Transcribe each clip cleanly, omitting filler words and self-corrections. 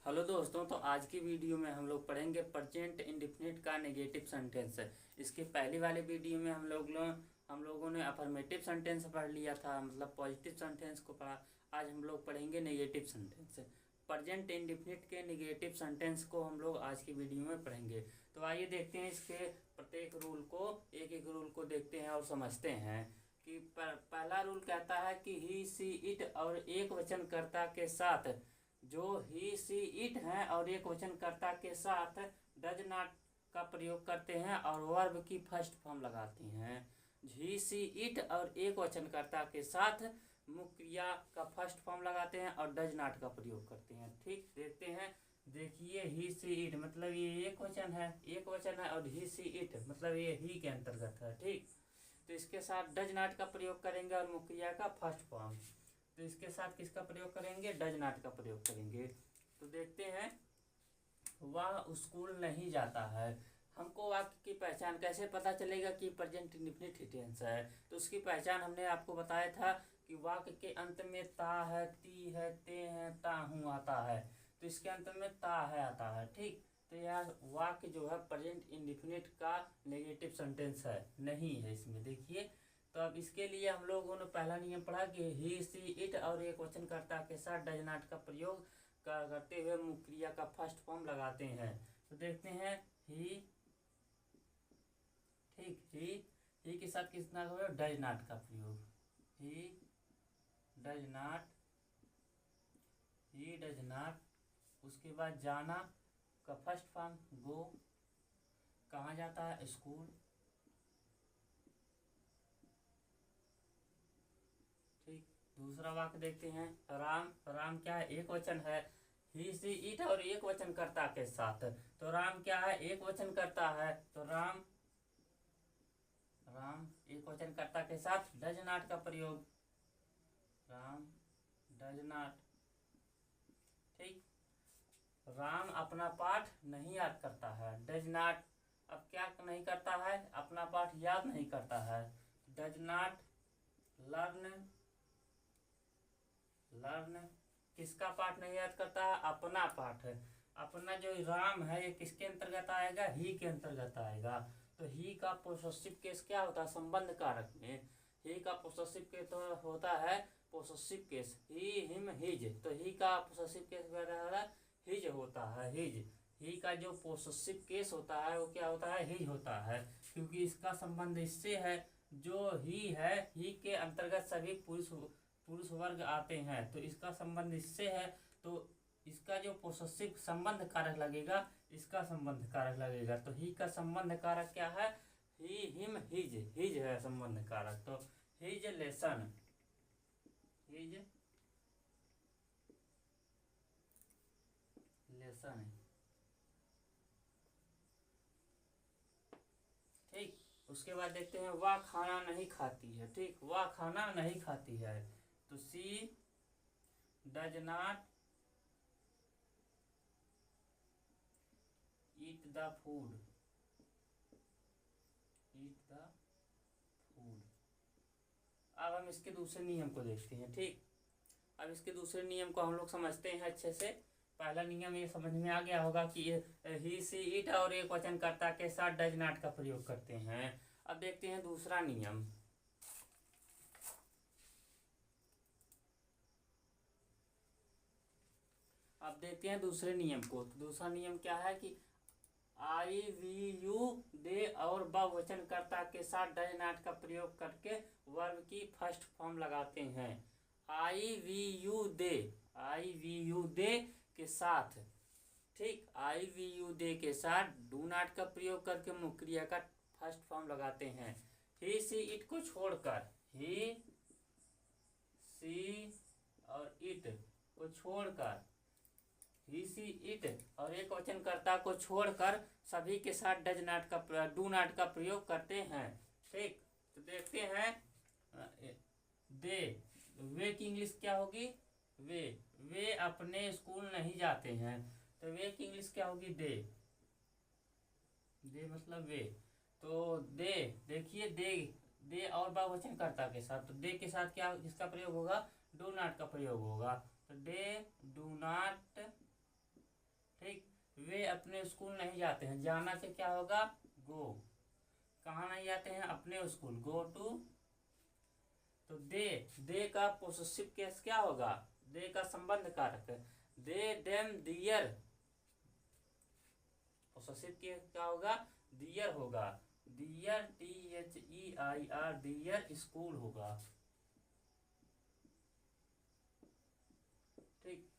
Hello दोस्तों, तो आज की वीडियो में हम लोग पढ़ेंगे प्रेजेंट इंडेफिनिट का नेगेटिव सेंटेंस। इसकी पहली वाली वीडियो में हम लोगों ने अफर्मेटिव सेंटेंस पढ़ लिया था, मतलब पॉजिटिव सेंटेंस को पढ़ा। आज हम लोग पढ़ेंगे नेगेटिव सेंटेंस। प्रेजेंट इंडेफिनिट के नेगेटिव सेंटेंस को हम लोग आज की वीडियो में पढ़ेंगे। तो आइए देखते हैं इसके प्रत्येक रूल को, एक एक रूल को देखते हैं और समझते हैं कि पहला रूल कहता है कि ही सी इट और एक वचनकर्ता के साथ, जो ही सी इट हैं और एक वचनकर्ता के साथ डज नॉट का प्रयोग करते हैं और वर्ब की फर्स्ट फॉर्म लगाते हैं। ही सी इट और एक वचनकर्ता के साथ मुख्य क्रिया का फर्स्ट फॉर्म लगाते हैं और डज नॉट का प्रयोग करते हैं। ठीक, देखते हैं। देखिए, ही सी इट मतलब ये एक वचन है और ही सी इट मतलब ये ही के अंतर्गत है। ठीक, तो इसके साथ डज नॉट का प्रयोग करेंगे और मुख्य क्रिया का फर्स्ट फॉर्म। तो इसके साथ किसका प्रयोग करेंगे? डज नॉट का प्रयोग करेंगे। तो देखते हैं, वह स्कूल नहीं जाता है। हमको वाक्य की पहचान कैसे पता चलेगा कि प्रेजेंट इंडेफिनिट टेंस है? तो उसकी पहचान हमने आपको बताया था कि वाक्य के अंत में ता है, ती है, ते है, ता हूँ आता है। तो इसके अंत में ता है आता है। ठीक, तो यह वाक्य जो है प्रेजेंट इंडेफिनिट का नेगेटिव सेंटेंस है, नहीं है इसमें। देखिए, तो अब इसके लिए हम लोगों ने पहला नियम पढ़ा कि ही सी इट और एक वचनकर्ता के साथ डज नॉट का प्रयोग करते हुए मुख्य क्रिया का फर्स्ट फॉर्म लगाते हैं। तो देखते हैं, ही, ठीक, ही के साथ कितना हो डज नॉट का प्रयोग। ही डज नॉट, उसके बाद जाना का फर्स्ट फॉर्म गो, कहाँ जाता है? स्कूल। ठीक, दूसरा वाक्य देखते हैं, राम क्या है? एक वचन है। ही सी इट और एक वचनकर्ता के साथ, तो राम क्या है? एक वचनकर्ता है। तो राम एक वचनकर्ता के साथ डज नॉट का प्रयोग, राम डज नॉट। ठीक, राम अपना पाठ नहीं याद करता है, डज नॉट। अब क्या नहीं करता है? अपना पाठ याद नहीं करता है, डज नॉट लर्न। किसका पाठ नहीं याद करता है? अपना पाठ है। अपना जो राम है ये किसके अंतर्गत आएगा? ही के अंतर्गत आएगा। तो ही का पोसेसिव केस क्या होता है? संबंध कारक में ही का पोसेसिव केस तो होता है पोसेसिव केस, ही, हिम, हिज। तो ही का पोसेसिव केस हिज होता है, हिज। ही का जो पोसेसिव केस होता है वो क्या होता है? हिज होता है, क्योंकि इसका संबंध इससे है, जो ही है ही के अंतर्गत सभी पुरुष वर्ग आते हैं। तो इसका संबंध इससे है, तो इसका जो पोसेसिव संबंध कारक लगेगा, इसका संबंध कारक लगेगा। तो ही का संबंध कारक क्या है? ही, हिम, हिज है संबंध कारक। तो हिज लेसन है। ठीक, उसके बाद देखते हैं, वह खाना नहीं खाती है। ठीक, वह खाना नहीं खाती है। तो she does not eat the food. अब हम इसके दूसरे नियम को देखते हैं। ठीक, अब इसके दूसरे नियम को हम लोग समझते हैं अच्छे से। पहला नियम ये समझ में आ गया होगा कि ही सी इट और एक वचनकर्ता के साथ डज नॉट का प्रयोग करते हैं। अब देखते हैं दूसरा नियम। अब देखते हैं दूसरे नियम को। तो दूसरा नियम क्या है कि आई, वी, यू, दे और बहुवचनकर्ता के साथ डज नॉट का प्रयोग करके वर्ब की फर्स्ट फॉर्म लगाते हैं। आई, वी, यू, दे के साथ। ठीक, आई, वी, यू, दे के साथ डू नॉट का प्रयोग करके मुख्य क्रिया का फर्स्ट फॉर्म लगाते हैं। ही सी इट को छोड़कर, ही सी और इट को छोड़कर, ही सी इट और एक वचनकर्ता को छोड़कर सभी के साथ डू नॉट का प्रयोग करते हैं। ठीक, तो देखते हैं, दे, वे की इंग्लिश क्या होगी? वे अपने स्कूल नहीं जाते हैं। तो वे की इंग्लिश क्या होगी? दे मतलब वे। तो दे, देखिए, दे और बहुवचनकर्ता के साथ, तो दे के साथ क्या किसका प्रयोग होगा? डू नॉट का प्रयोग होगा। तो दे डू नॉट ठीक, वे अपने स्कूल नहीं जाते हैं, जाना से क्या होगा, गो, कहाँ नहीं जाते हैं, अपने स्कूल, गो टू। तो दे का पोसेसिव केस क्या होगा, दे का संबंध कारक, दे डेम दियर, पोसेसिव केस क्या होगा, दियर होगा, दियर THEIR, दियर स्कूल होगा। ठीक,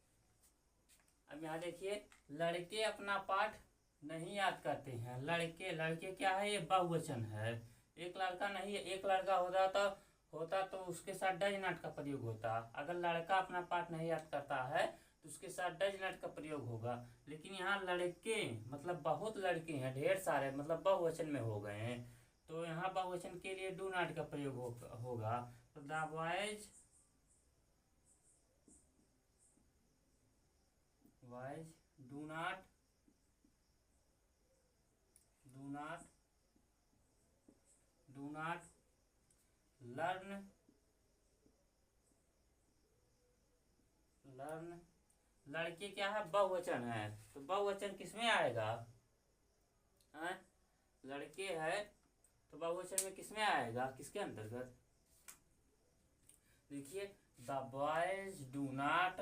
अब यहाँ देखिए, लड़के अपना पाठ नहीं याद करते हैं, लड़के क्या है, ये बहुवचन है, एक लड़का नहीं है, एक लड़का होता तो उसके साथ डज नॉट का प्रयोग होता। अगर लड़का अपना पाठ नहीं याद करता है तो उसके साथ डज नॉट का प्रयोग होगा, लेकिन यहाँ लड़के मतलब बहुत लड़के हैं, ढेर सारे, मतलब बहुवचन में हो गए हैं, तो यहाँ बहुवचन के लिए डू नॉट का प्रयोग होगा। तो the boys do not learn लड़के क्या है, बहुवचन है, तो बहुवचन किसमें आएगा, लड़के है तो बहुवचन में किसमें आएगा, किसके अंतर्गत, देखिए, the boys do not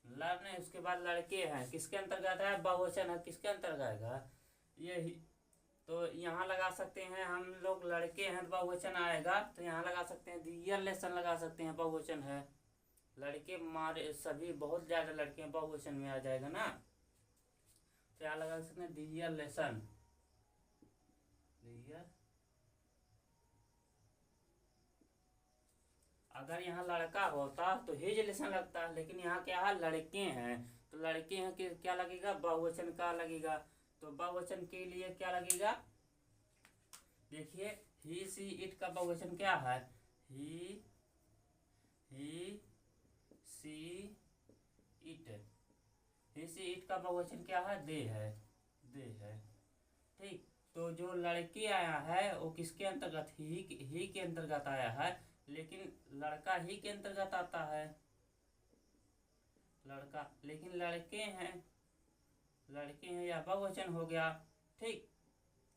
learn, उसके बाद लड़के हैं, किसके अंतर्गत है, बहुवचन है, किसके अंतर्गत है, यही, तो यहाँ लगा सकते हैं हम लोग, लड़के हैं बहुवचन आएगा, तो यहाँ लगा सकते हैं दियर लेसन लगा सकते हैं, बहुवचन है, लड़के मारे सभी, बहुत ज्यादा लड़के हैं, बहुवचन में आ जाएगा ना, तो यहाँ लगा सकते हैं दियर लेसन, अगर यहाँ लड़का होता तो हिज लेसन लगता, लेकिन यहाँ क्या है, लड़के हैं, तो लड़के हैं कि क्या लगेगा, बहुवचन का लगेगा, तो बहुवचन के लिए क्या लगेगा, देखिए, ही सी इट का बहुवचन क्या है, ही see it, he see it का बहुवचन क्या है, दे है। ठीक, तो जो लड़के आया है वो किसके अंतर्गत, ही के अंतर्गत आया है, लेकिन लड़का ही के अंतर्गत आता है, लड़का, लेकिन लड़के हैं या बहुवचन हो गया। ठीक,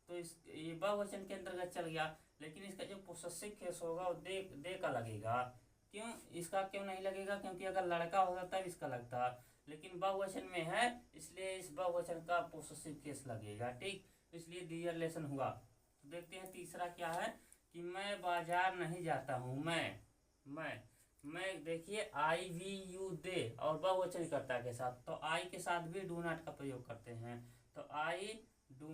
तो ये बहुवचन के अंतर्गत चल गया, लेकिन इसका जो पोसेसिव केस होगा वो दे का लगेगा, क्यों, इसका क्यों नहीं लगेगा, क्योंकि अगर लड़का होगा तब इसका लगता, लेकिन बहुवचन में है इसलिए इस बहुवचन का पोसेसिव केस लगेगा। ठीक, इसलिए दियर लेसन हुआ। तो देखते हैं तीसरा क्या है, कि मैं बाजार नहीं जाता हूँ, मैं देखिए, आई वी यू दे और बहुवचन कर्ता के साथ, तो आई के साथ भी डू नॉट का प्रयोग करते हैं, तो I do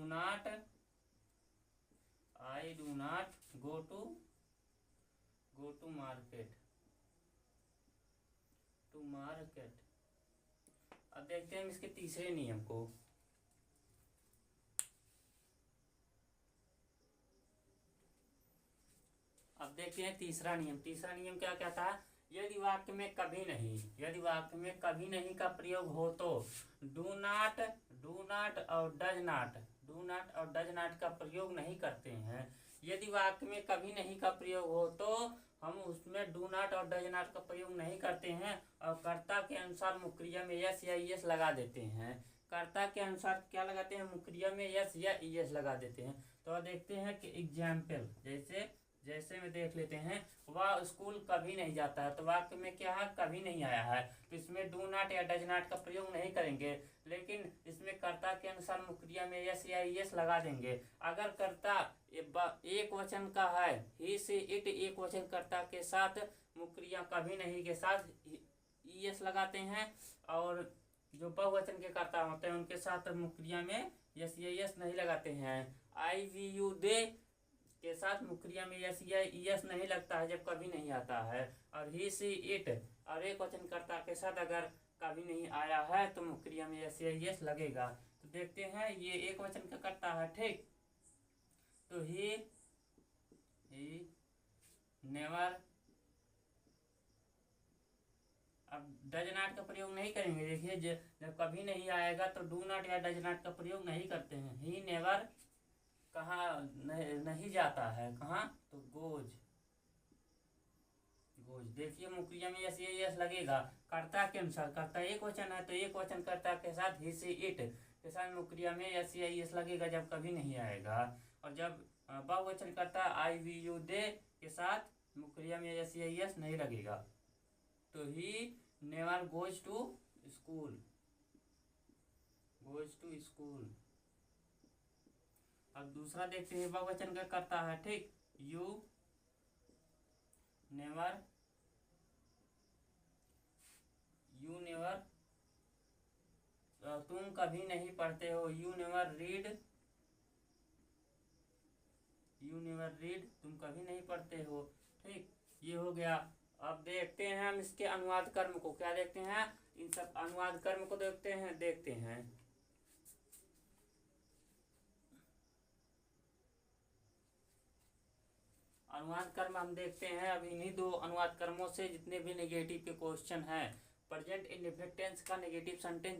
not go to market, अब देखते हैं इसके तीसरे नियम को। अब देखते हैं तीसरा नियम क्या कहता है, यदि वाक्य में कभी नहीं का प्रयोग हो तो डू नॉट और डज नॉट का प्रयोग नहीं करते हैं। यदि वाक्य में कभी नहीं का प्रयोग हो तो हम उसमें डू नॉट और डज नॉट का प्रयोग नहीं करते हैं, और कर्ता के अनुसार मुक्रिया में यस या ईएस लगा देते हैं। कर्ता के अनुसार क्या लगाते हैं, मुक्रिया में यस या ईएस लगा देते हैं। तो देखते हैं कि एग्जाम्पल, जैसे में देख लेते हैं, वह स्कूल कभी नहीं जाता है, तो वाक्य में क्या है, कभी नहीं आया है, तो इसमें डू नॉट या डज नॉट का प्रयोग नहीं करेंगे, लेकिन इसमें कर्ता के अनुसार मुक्रिया में यस या ईएस लगा देंगे। अगर कर्ता एक वचन का है, ही से इट एक वचन कर्ता के साथ मुक्रिया कभी नहीं के साथ ईएस लगाते हैं, और जो बहुवचन के कर्ता होते हैं उनके साथ मुक्रिया में यस या ईएस नहीं लगाते हैं। आई वी यू दे के साथ मुक्रिया में यस या ईएस नहीं लगता है जब कभी नहीं आता है, और ही सी इट और एक वचन कर्ता के साथ अगर कभी नहीं आया है तो मुक्रिया में यस या ईएस लगेगा। तो देखते हैं, ये एक वचन का कर्ता है, ठीक, तो ही नेवर, अब डज नॉट का प्रयोग नहीं करेंगे, देखिए जब कभी नहीं आएगा तो डू नॉट या डज नॉट का प्रयोग नहीं करते हैं। ही नेवर कहाँ नहीं जाता है, कहाँ, तो गोज। देखिए मुक्रिया में यस ये यस लगेगा कर्ता के अनुसार। कर्ता एक वचन है तो एक वचन कर्ता के साथ ही से इट के साथ मुक्रिया में यस या यस लगेगा, जब कभी नहीं आएगा। और जब बहुवचन कर्ता आई वी यू दे के साथ मुक्रिया में यस या यस नहीं लगेगा। तो he never goes to school, goes to school. अब दूसरा देखते हैं बहुवचन का करता है, ठीक। यू नेवर, यू नेवर, तुम कभी नहीं पढ़ते हो। You never read, you never read, तुम कभी नहीं पढ़ते हो, ठीक। ये हो गया। अब देखते हैं हम इसके अनुवाद कर्म को। क्या देखते हैं? इन सब अनुवाद कर्म को देखते हैं। अनुवाद कर्म हम देखते हैं। अब इन्हीं दो अनुवाद कर्मों से जितने भी नेगेटिव के क्वेश्चन हैं, प्रेजेंट इंडेफिनिट टेंस का नेगेटिव सेंटेंस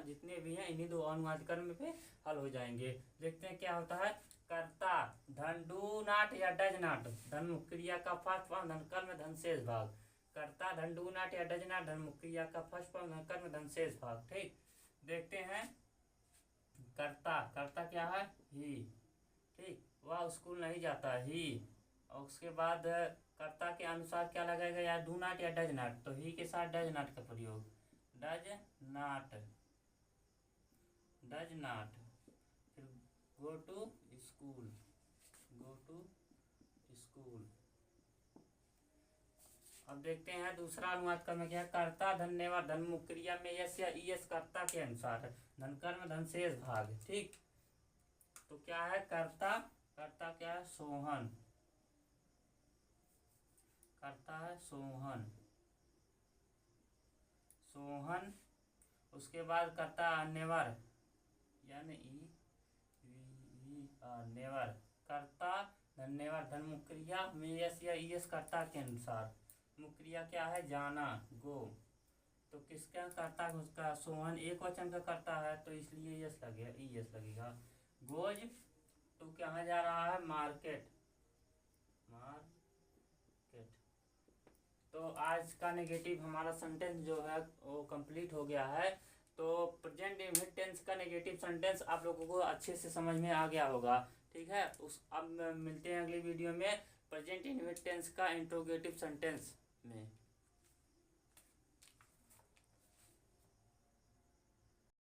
जितने भी हैं, इन्हीं दो अनुवाद कर्म पे हल हो जाएंगे। देखते हैं क्या होता है। कर्ता धन डू नॉट या डज नॉट, धन क्रिया का फर्स्ट फॉर्म धन कर्म धन शेष भाग। कर्ता धन डू नॉट या डज नॉट, धन क्रिया का फर्स्ट फॉर्म धन कर्म धन शेष भाग, ठीक। देखते हैं कर्ता, कर्ता क्या है? ही, ठीक। वह स्कूल नहीं जाता, ही। और उसके बाद कर्ता के अनुसार क्या लगेगा? या डू नॉट या डज नॉट, तो ही के साथ डज नॉट का प्रयोग, डज नॉट, डज नॉट। फिर go to school, go to school. अब देखते हैं दूसरा अनुवाद कर्म क्या है। कर्ता धन्यवाद धन क्रिया में यस या ईएस कर्ता के अनुसार है, धन कर्म धन शेष भाग, ठीक। तो क्या है? कर्ता, कर्ता क्या है? सोहन, करता है सोहन, सोहन। उसके बाद करता नेवर, यानी नेवर। करता धन्यवाद धन मुक्रिया में यस या ईएस कर्ता के अनुसार। मुक्रिया क्या है? जाना, गो। तो किसका करता है? उसका। सोहन एक वचन का करता है तो इसलिए यस लगेगा, ईएस लगेगा। गोज तो कहाँ जा रहा है? Market, market. तो आज का नेगेटिव हमारा सेंटेंस जो है वो कंप्लीट हो गया है। तो प्रेजेंट इंडेफिनिट टेंस का नेगेटिव सेंटेंस आप लोगों को अच्छे से समझ में आ गया होगा, ठीक है। अब मिलते हैं अगली वीडियो में प्रेजेंट इंडेफिनिट टेंस का इंट्रोगेटिव सेंटेंस में।